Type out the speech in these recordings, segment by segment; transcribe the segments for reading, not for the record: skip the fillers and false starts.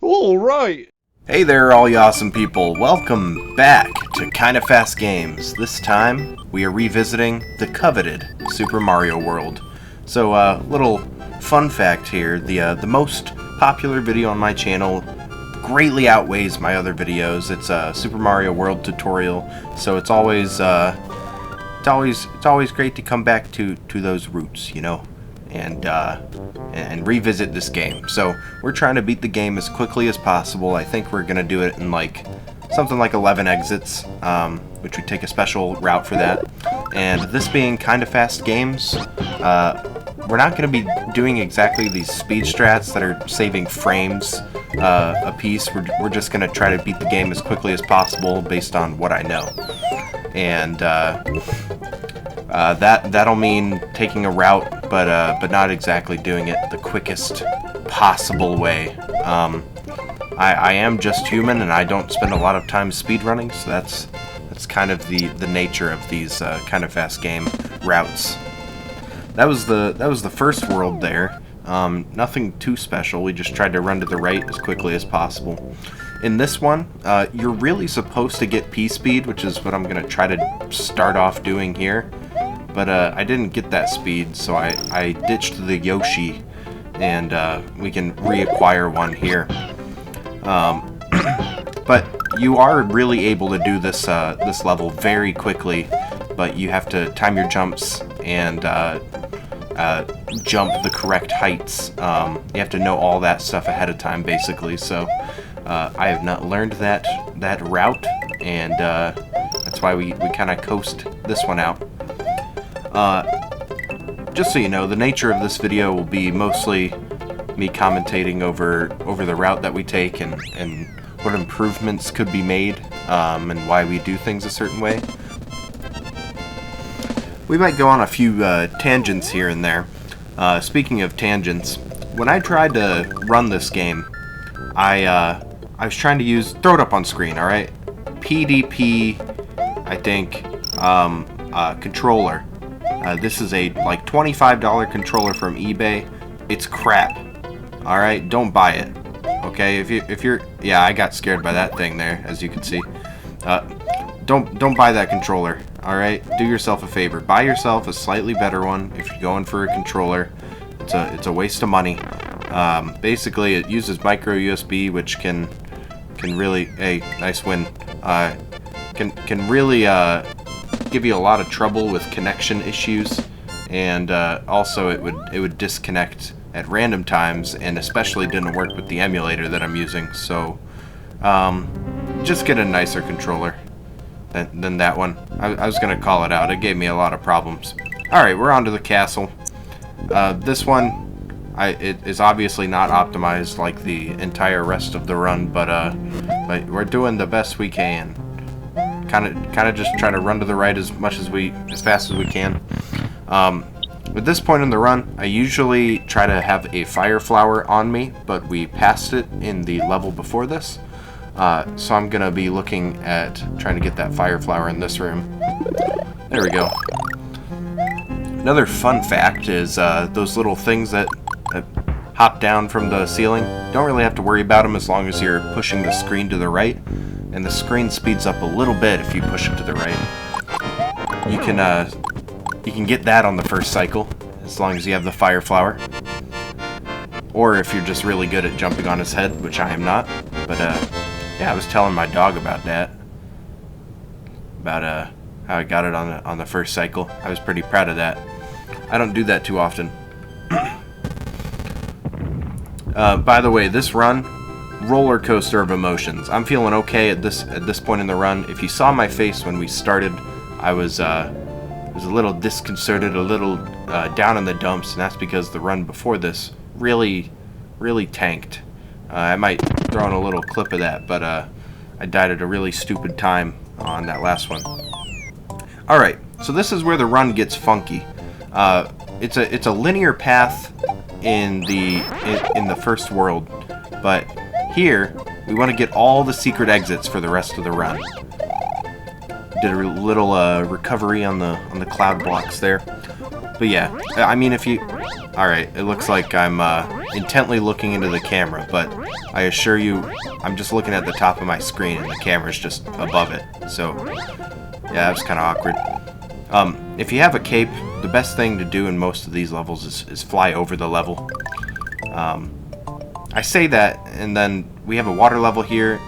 All right. Hey there, all you awesome people. Welcome back to Kinda Fast Games. This time, we are revisiting the coveted Super Mario World. So, little fun fact here, the most popular video on my channel greatly outweighs my other videos. It's a Super Mario World tutorial, so it's always great to come back to those roots, you know, and revisit this game. So we're trying to beat the game as quickly as possible. I think we're gonna do it in like something like 11 exits, which we take a special route for that. And this being Kinda Fast Games, we're not going to be doing exactly these speed strats that are saving frames a piece. We're just going to try to beat the game as quickly as possible based on what I know. And that'll mean taking a route, but not exactly doing it the quickest possible way. I am just human, and I don't spend a lot of time speedrunning, so that's kind of the nature of these Kinda Fast game routes. That was the first world there. Nothing too special. We just tried to run to the right as quickly as possible. In this one, you're really supposed to get P-speed, which is what I'm going to try to start off doing here. But I didn't get that speed, so I ditched the Yoshi, and we can reacquire one here. But you are really able to do this level very quickly, but you have to time your jumps and jump the correct heights. You have to know all that stuff ahead of time, basically. So I have not learned that route, and that's why we kind of coast this one out. Just so you know, the nature of this video will be mostly me commentating over the route that we take and what improvements could be made, and why we do things a certain way. We might go on a few tangents here and there. Speaking of tangents, when I tried to run this game, I was trying to use, throw it up on screen, alright? PDP, I think, controller. This is a like $25 controller from eBay. It's crap. Alright, don't buy it. Okay, if you're yeah, I got scared by that thing there, as you can see. Don't buy that controller. Alright, do yourself a favor. Buy yourself a slightly better one if you're going for a controller. It's a waste of money. Basically, it uses micro USB, which can really, hey, nice win. Can really give you a lot of trouble with connection issues, and also it would disconnect at random times, and especially didn't work with the emulator that I'm using. So just get a nicer controller than that one. I was gonna call it out. It gave me a lot of problems. Alright, we're on to the castle. This one, it is obviously not optimized like the entire rest of the run, but we're doing the best we can. Kind of just trying to run to the right as fast as we can. At this point in the run, I usually try to have a fire flower on me, but we passed it in the level before this. So I'm gonna be looking at trying to get that fire flower in this room. There we go. Another fun fact is those little things that hop down from the ceiling. Don't really have to worry about them as long as you're pushing the screen to the right, and the screen speeds up a little bit if you push it to the right. You can get that on the first cycle as long as you have the fire flower, or if you're just really good at jumping on his head, which I am not. But yeah, I was telling my dog about that, about how I got it on the first cycle. I was pretty proud of that. I don't do that too often. By the way, this run, roller coaster of emotions. I'm feeling okay at this point in the run. If you saw my face when we started, I was a little disconcerted, a little down in the dumps, and that's because the run before this really tanked. I might throw in a little clip of that, but I died at a really stupid time on that last one. Alright, so this is where the run gets funky. It's a linear path in the first world, but here we want to get all the secret exits for the rest of the run. Did a little recovery on the cloud blocks there. But yeah, I mean, if you... Alright, it looks like I'm intently looking into the camera, but I assure you, I'm just looking at the top of my screen and the camera's just above it. So, yeah, that's kind of awkward. If you have a cape, the best thing to do in most of these levels is fly over the level. I say that, and then we have a water level here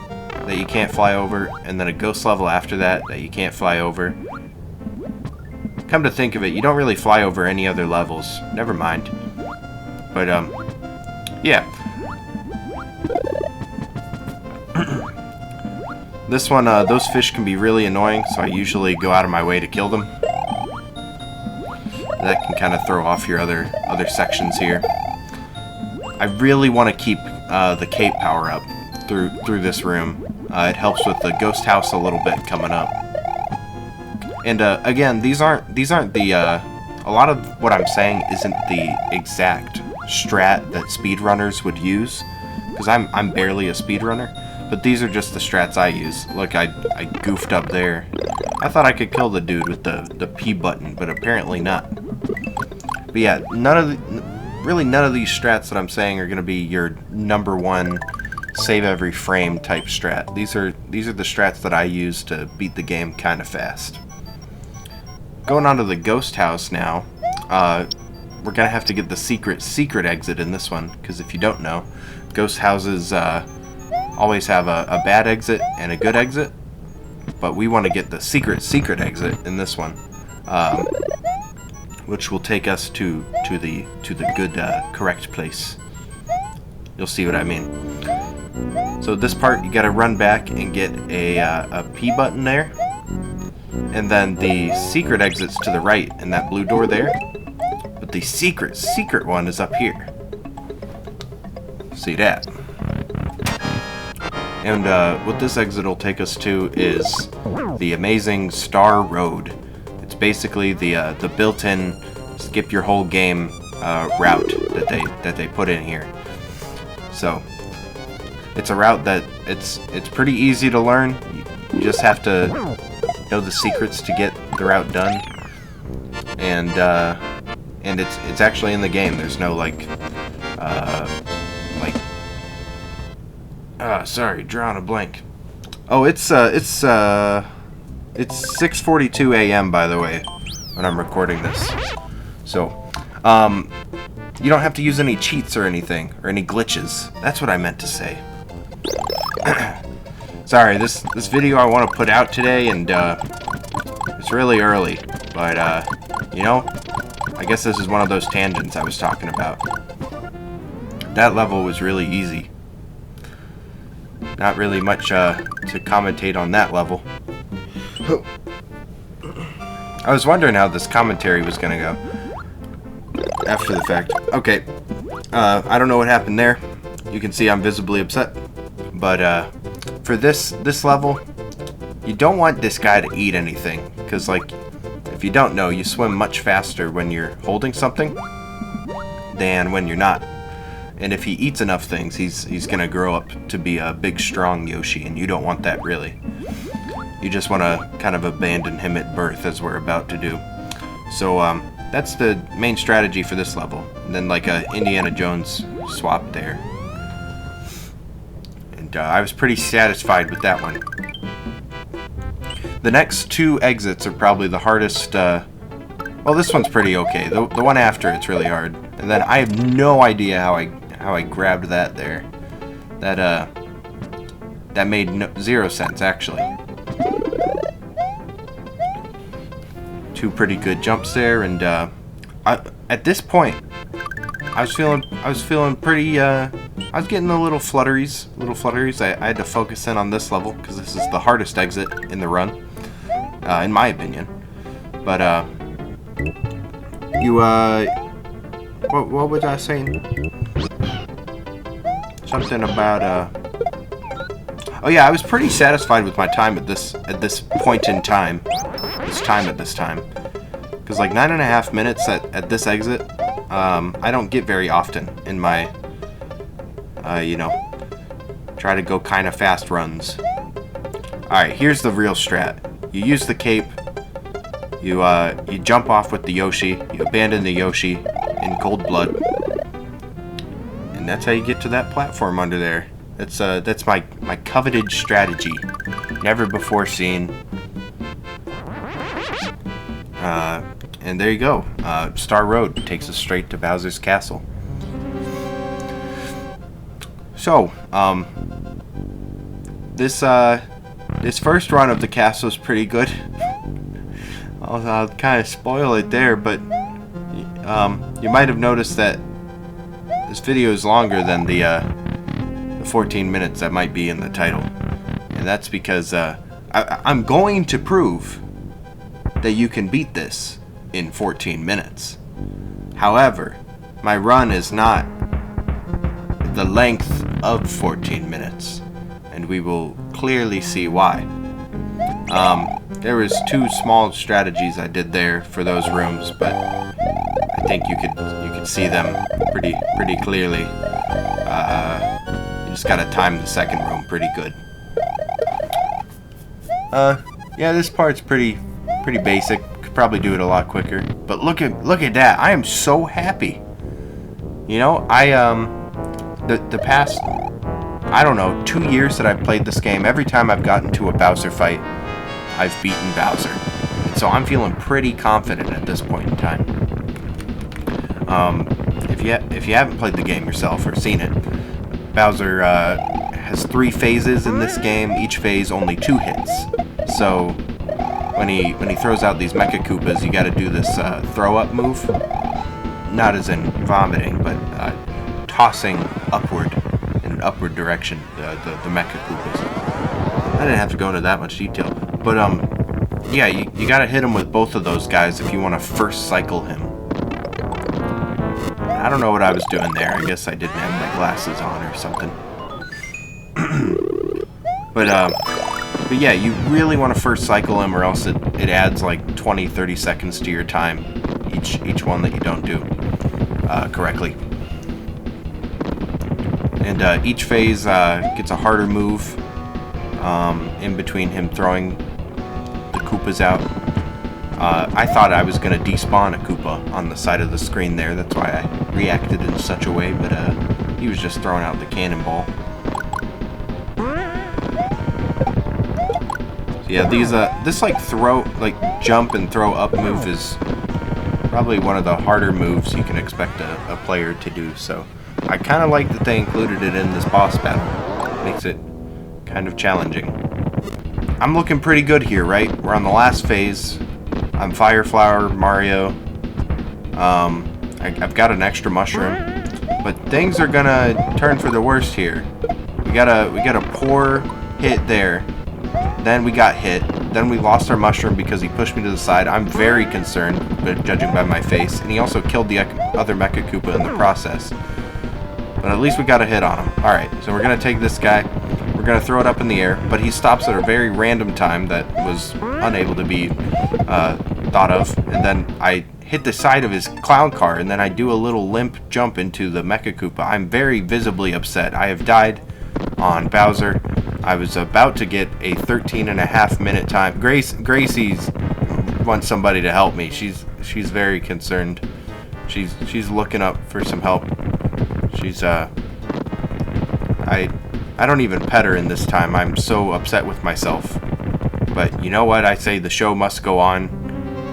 that you can't fly over, and then a ghost level after that you can't fly over. Come to think of it, you don't really fly over any other levels. Never mind. But, yeah. This one, those fish can be really annoying, so I usually go out of my way to kill them. That can kind of throw off your other sections here. I really want to keep the cape power up through this room. It helps with the ghost house a little bit coming up. And again, these aren't the a lot of what I'm saying isn't the exact strat that speedrunners would use, because I'm barely a speedrunner, but these are just the strats I use. Look, I goofed up there. I thought I could kill the dude with the P button, but apparently not. But yeah, really none of these strats that I'm saying are going to be your #1 save every frame type strat. These are the strats that I use to beat the game kind of fast. Going on to the ghost house now, we're gonna have to get the secret exit in this one, because if you don't know, ghost houses always have a bad exit and a good exit, but we want to get the secret exit in this one, which will take us to the good correct place. You'll see what I mean. So this part, you gotta run back and get a P button there. And then the secret exit's to the right in that blue door there. But the secret one is up here. See that? And what this exit will take us to is the amazing Star Road. It's basically the built-in skip your whole game route that they put in here. So it's a route that it's pretty easy to learn. You just have to know the secrets to get the route done, and it's actually in the game. There's no sorry, drawing a blank. Oh, it's 6:42 a.m. by the way when I'm recording this, so you don't have to use any cheats or anything or any glitches. That's what I meant to say. Sorry, this video I want to put out today, and it's really early, but you know, I guess this is one of those tangents I was talking about. That level was really easy. Not really much to commentate on that level. I was wondering how this commentary was gonna go after the fact. Okay, I don't know what happened there. You can see I'm visibly upset, but for this level, you don't want this guy to eat anything, because like, if you don't know, you swim much faster when you're holding something than when you're not. And if he eats enough things, he's gonna grow up to be a big strong Yoshi, and you don't want that really. You just want to kind of abandon him at birth, as we're about to do. So that's the main strategy for this level, and then like a Indiana Jones swap there. I was pretty satisfied with that one. The next two exits are probably the hardest. Well, this one's pretty okay. The one after it's really hard, and then I have no idea how I grabbed that there. That made zero sense actually. Two pretty good jumps there, and at this point, I was feeling pretty. I was getting a little flutteries. I had to focus in on this level because this is the hardest exit in the run, in my opinion. But what was I saying? Something about oh yeah, I was pretty satisfied with my time at this point in time. This time, because like 9.5 minutes at this exit, I don't get very often in my you know, try to go kind of fast runs. Alright, here's the real strat. you use the cape. You jump off with the Yoshi. You abandon the Yoshi in cold blood, and that's how you get to that platform under there. That's my coveted strategy, never before seen. And there you go. Star Road takes us straight to Bowser's Castle. So, this first run of the castle is pretty good. I'll kind of spoil it there, but you might have noticed that this video is longer than the 14 minutes that might be in the title, and that's because I'm going to prove that you can beat this in 14 minutes. However, my run is not the length of 14 minutes, and we will clearly see why. There was 2 small strategies I did there for those rooms, but I think you could see them pretty clearly. You just gotta time the second room pretty good. Yeah, this part's pretty basic. Could probably do it a lot quicker. But look at that! I am so happy. You know, the past, I don't know, 2 years that I've played this game, every time I've gotten to a Bowser fight, I've beaten Bowser. And so I'm feeling pretty confident at this point in time. If you haven't played the game yourself or seen it, Bowser has 3 phases in this game. Each phase only 2 hits. So when he throws out these Mecha Koopas, you got to do this throw up move. Not as in vomiting, but tossing upward in an upward direction the Mecha Koopas. I didn't have to go into that much detail. But, yeah, you gotta hit him with both of those guys if you want to first cycle him. I don't know what I was doing there. I guess I didn't have my glasses on or something. But yeah, you really want to first cycle him, or else it adds like 20-30 seconds to your time each one that you don't do correctly. And each phase gets a harder move in between him throwing the Koopas out. I thought I was going to despawn a Koopa on the side of the screen there. That's why I reacted in such a way, but he was just throwing out the cannonball. So yeah, this like jump and throw up move is probably one of the harder moves you can expect a player to do. So I kind of like that they included it in this boss battle. Makes it kind of challenging. I'm looking pretty good here, right? We're on the last phase. I'm Fire Flower Mario. I've got an extra mushroom, but things are gonna turn for the worst here. We got a poor hit there. Then we got hit. Then we lost our mushroom because he pushed me to the side. I'm very concerned, but judging by my face, and he also killed the other Mecha Koopa in the process. But at least we got a hit on him. All right, so we're gonna take this guy. We're gonna throw it up in the air, but he stops at a very random time that was unable to be thought of. And then I hit the side of his clown car, and then I do a little limp jump into the Mecha Koopa. I'm very visibly upset. I have died on Bowser. I was about to get a 13.5-minute time. Gracie's wants somebody to help me. She's very concerned. She's looking up for some help. She's I don't even pet her in this time. I'm so upset with myself. But you know what? I say the show must go on.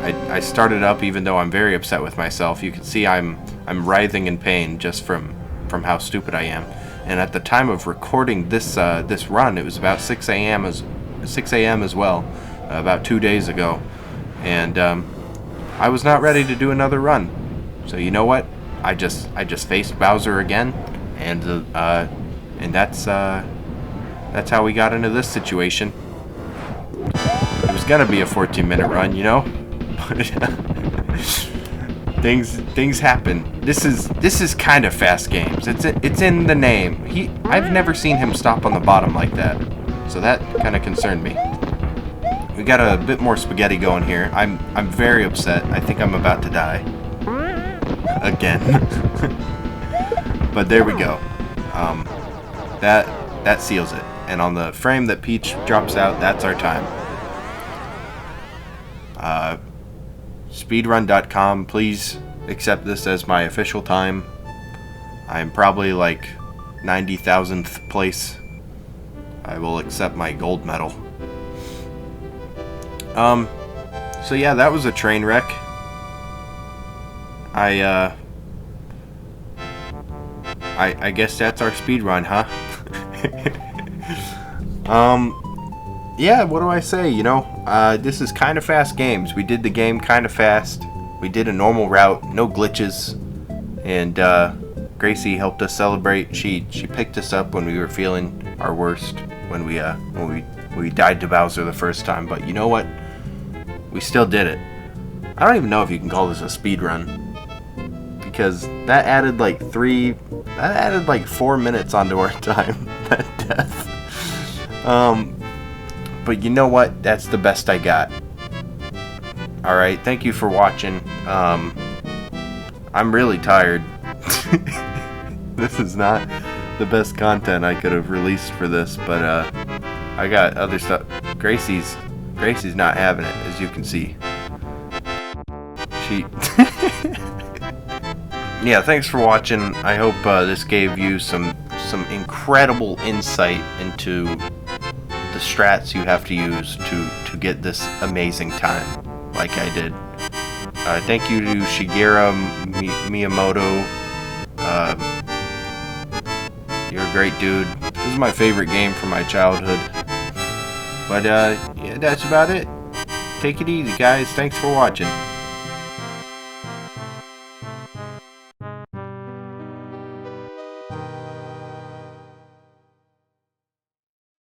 I started up even though I'm very upset with myself. You can see I'm writhing in pain just from how stupid I am. And at the time of recording this run, it was about 6 a.m. as well, about 2 days ago. And I was not ready to do another run. So you know what? I just faced Bowser again, and that's how we got into this situation. It was gonna be a 14-minute run, you know, but things happen. This is kind of fast games. It's in the name. I've never seen him stop on the bottom like that, so that kind of concerned me. We got a bit more spaghetti going here. I'm very upset. I think I'm about to die again. But there we go. That seals it. And on the frame that Peach drops out, that's our time. Speedrun.com, please accept this as my official time. I'm probably like 90,000th place. I will accept my gold medal. So yeah, that was a train wreck. I guess that's our speed run, huh? Yeah, what do I say? You know, this is kind of fast games. We did the game kind of fast. We did a normal route, no glitches, and Gracie helped us celebrate. She picked us up when we were feeling our worst, when we died to Bowser the first time. But you know what? We still did it. I don't even know if you can call this a speed run, because that added like 4 minutes onto our time. That death. But you know what? That's the best I got. Alright, thank you for watching. I'm really tired. This is not the best content I could have released for this, but I got other stuff. Gracie's not having it, as you can see. Yeah, thanks for watching. I hope this gave you some incredible insight into the strats you have to use to get this amazing time, like I did. Thank you to Shigeru Miyamoto. You're a great dude. This is my favorite game from my childhood. But yeah, that's about it. Take it easy, guys. Thanks for watching.